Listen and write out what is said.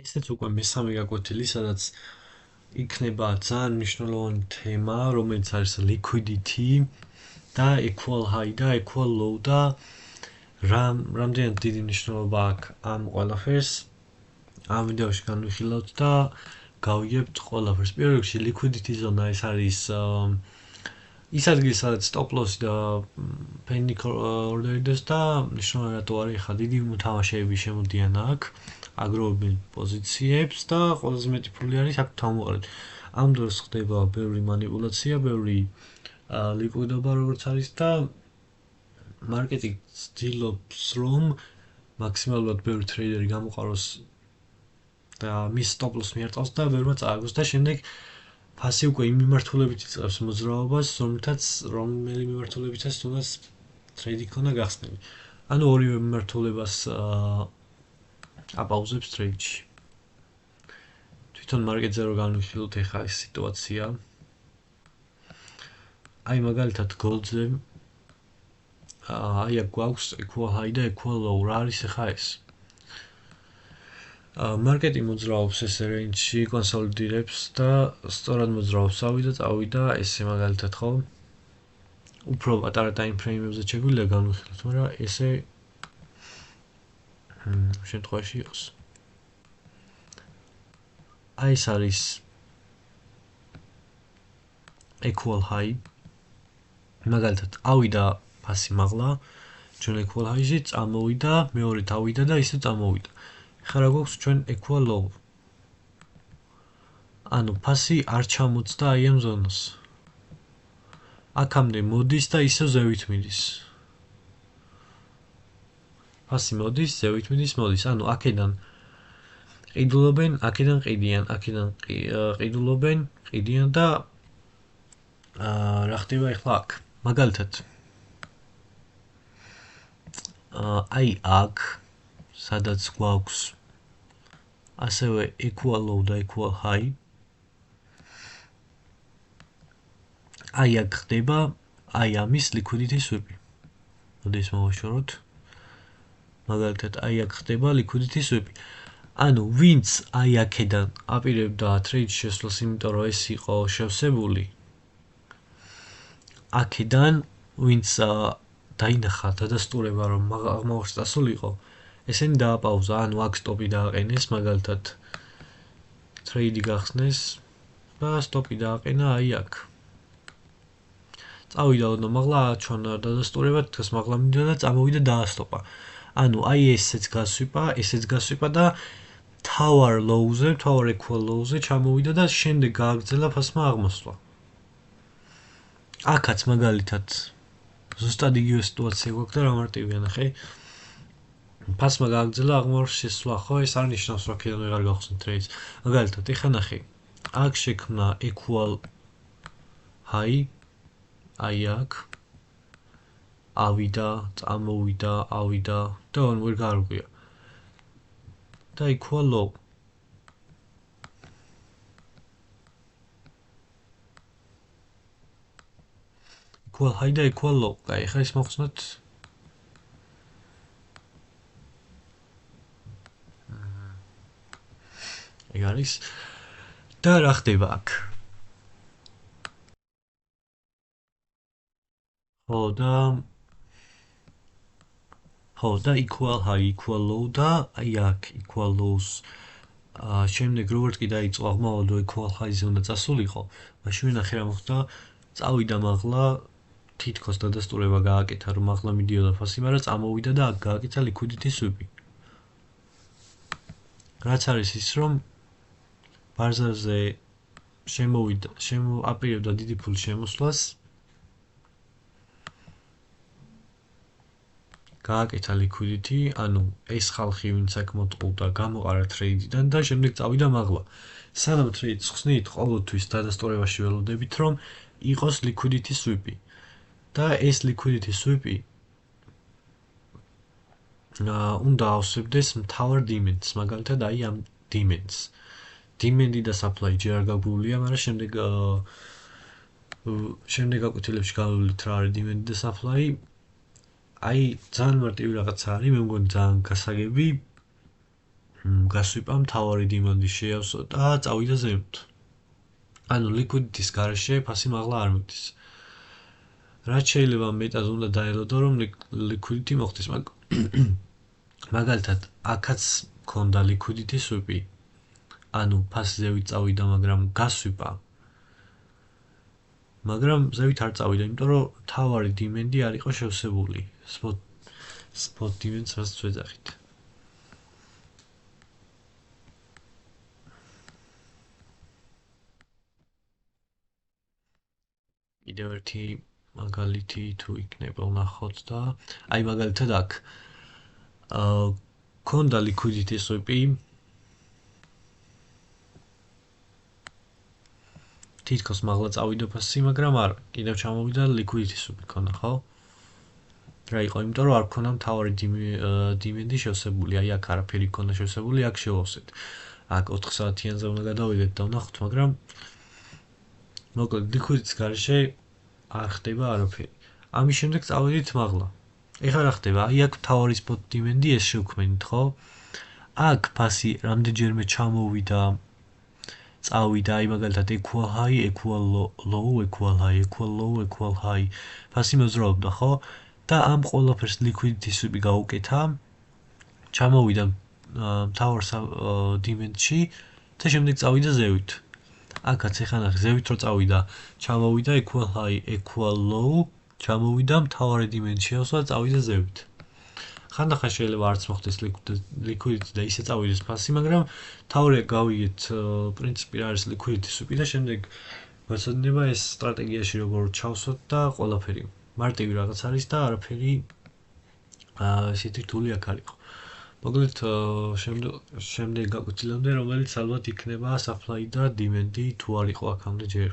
ესეც უკვე მესამე გაკვეთილი, სადაც იქნება ძალიან მნიშვნელოვანი თემა, რომელიც არის liquidity და equal high და equal low და რამდენად დიდი მნიშვნელობა აქვს ამ ყველაფერს. ამ ვიდეოში განვიხილავთ და გავიგებთ ყველაფერს. პირველ რიგში liquidity zone ეს არის ის ადგილი, სადაც stop loss და panic order-ს და მნიშვნელოვანი რატო არის ხა დიდი მოთამაშეები შემოდიან აქ, აგროვებენ პოზიციებს და ყველაზე მეტი ფული არის აქ თავმოყრით. ამ დროს ხდება ბევრი манипуляция, ბევრი ლიკვიდობა როგორც არის და მარკეტინგი ცდილობს რომ მაქსიმალურად ბევრი ტრეიდერი გამოყაროს და მის stop loss მიარტყოს და ბევრმა წააგოს და შემდეგ ფასი უკვე იმ მიმართულებით იწყებს მოძრაობას, რომელი მიმართულებითაც თუნდაც ტრეიდი ქონდა გახსნილი. ანუ ორივე მიმართულებას აპაუზებს ტრეიდში. თვითონ მარკეტზე რო განვიხილოთ ეხლა ეს სიტუაცია. აი მაგალითად gold-ზე აი აქ გვაქვს equal high და equal low. რა არის ეხლა ეს? მარკეტი მოძრაობს ეს range-ში, კონსოლიდირებს და სწორად მოძრაობს წავიდა ესე მაგალითად ხო? უფრო პატარა time frame-ებზე შეგვიძლია განვიხილოთ, მაგრამ ესე შემთხვევაში იყოს. აი ეს არის equal high. მაგალითად, ავიდა ფასი მაღლა, ჩვენ equal high-ში წამოვიდა, მეორე დავიდა და ისე წამოვიდა. ხა რა გვაქვს ჩვენ equal low. ანუ ფასი არ ჩამოწდა აი ამ ზონას. აქამდე მოდის და ისევ ზევით მიდის. ფასი მოდის, ზევით მიდის, მოდის. ანუ აქედან ყიდულობენ, აქედან ყიდიან, აქედან ყიდულობენ, ყიდიან და რა ხდება ეხლა აქ? მაგალითად აი აქ სადაც გვაქვს ასევე equal low და equal high. აი აქ ხდება აი ამის liquidity sweep-ი. მოდი ეს მოვაშოროთ. მაგალითად აი აქ ხდება liquidity sweep-ი. ანუ ვინც აი აქედან აპირებდა ტრეიდში შესვლას, იმიტომ რომ ეს იყო შევსებული. აქედან ვინც დაინახა დადასტურება რომ აღმავარს დასულიყო, ესენი დააპაუზა, ანუ აქ სტოპი დააყენეს, მაგალითად ტრეიდი გახსნეს და სტოპი დააყენა აი აქ. წავიდა ოდნავ მაღლა, აჩვენა დადასტურება, დღეს მაღლა მიდიოდა და წამოვიდა დაასტოპა. ანუ აი ესეც გასვიპა და tower low-ზე, tower equal low-ზე ჩამოვიდა და შემდეგ გააგრძელა ფასმა აღმოსვლა. აქაც მაგალითად ზუსტად იგივე სიტუაცია გვაქვს და რა მარტივია ნახე. ფასმა გააგრძელა აღმავარს შესვლა, ხო, ეს არ ნიშნავს რომ აქედან ვეღარ გავხსნით ტრეიდს. მაგალითად, ეხლა ნახე. აქ შექმნა equal high, აი აქ. ავიდა, წამოვიდა, ავიდა და ვერ გაარღვია. და equal low. equal high და equal low. აი, ეხლა ის მოვხსნათ. ეგ არის და რა ხდება აქ? ხო და equal high, equal low და აი აქ equal lows. შემდეგ როგორც კი დაიწყო აღმავლობა equal high-ზე უნდა წასულიყო, მაშინ ვნახე რა მოხდა, წავიდა მაღლა, თითქოს დადასტურება გააკეთა რომ მაღლა მიდიოდა ფასი, მაგრამ წამოვიდა და აქ გააკეთა liquidity sweep-ი. რაც არის ის რომ ბარზაზე აპირებდა დიდი ფულის შემოსვლას, გააკეთა liquidity, ანუ ეს ხალხი ვინც აქ მოტყუდა, გამოყარა ტრეიდიდან და შემდეგ წავიდა მაღლა. სანამ ტრეიდს ხსნით, ყოველთვის დადასტურებაში ველოდებით რომ იყოს liquidity sweep-ი. და ეს liquidity sweep-ი უნდა ავსებდეს მთავარ demand-ს, მაგალითად აი ამ demand-ს. Demand-ი და supply ჯერ არ გაგვივლია, მაგრამ შემდეგ გაკვეთილებში გავივლით რა არის demand და supply. აი ძალიან მარტივი რაღაცა არის, მე მგონი ძალიან გასაგები. გასვიპა მთავარი დინამიკის შეავსო და წავიდა ზემოთ. ანუ liquidity-ის გარეშე ფასი მაღლა არ მიდის. რაც შეიძლება მეტად უნდა დაელოდო, რომ liquidity მოხდეს, მაგალითად, აქაც მქონდა liquidity sweep-ი. ანუ ფასი ზევით წავიდა, მაგრამ გასვიპა. მაგრამ ზევით არ წავიდა, იმიტომ რომ თავარი demand-ი არ იყო შევსებული. spot demand-ს რაც ვეძახით. კიდევ ერთი მაგალითი თუ იქნება ვნახოთ და აი მაგალითად აქ ქონდა liquidity sweep-ი თითქოს მაღლა წავიდა ფასი, მაგრამ არ კიდევ ჩამოვიდა liquidity sweep-ი ქონდა, ხო? რა იყო, იმიტომ რომ არ ქონდა მთავარი demand-ი შევსებული, აი აქ არაფერი ქონდა შევსებული, აქ შევავსეთ. აქ 4 საათიანზე უნდა გადავიდეთ და ვნახოთ, მაგრამ მოკლედ liquidity-ის გარეშე არ ხდება არაფერი. ამის შემდეგ წავედით მაღლა. ეხლა რა ხდება? აი აქ მთავარი spot demand-ი ეს შევქმნით, ხო? აქ ფასი რამდენჯერმე ჩამოვიდა, წავიდა, აი მაგალითად equal high, equal low, equal high, equal low, equal high. ფასი მოძრაობდა, ხო? და ამ ყველაფერს liquidity sweep-ი გაუკეთა, ჩამოვიდა მთავარ demand-ში და შემდეგ წავიდა ზევით. აქაც ეხლა ნახე, ზევით რო წავიდა, ჩამოვიდა equal high, equal low, ჩამოვიდა მთავარი demand-ში და წავიდა ზევით. ხანდახან შეიძლება არც მოხდეს liquidity და ისე წავიდეს ფასი, მაგრამ თავი გავიგეთ პრინციპი რა არის liquidity sweep-ი და შემდეგ გვეცოდინება ეს სტრატეგიაში როგორ ჩავსვათ და ყველაფერი. მარტივი რაღაც არის და არაფერი ისეთი რთული აქ არ იყო. მოკლედ შემდეგ გაკვეთილამდე, რომელიც ალბათ იქნება supply და demand-ი თუ არ იყო აქამდე ჯერ.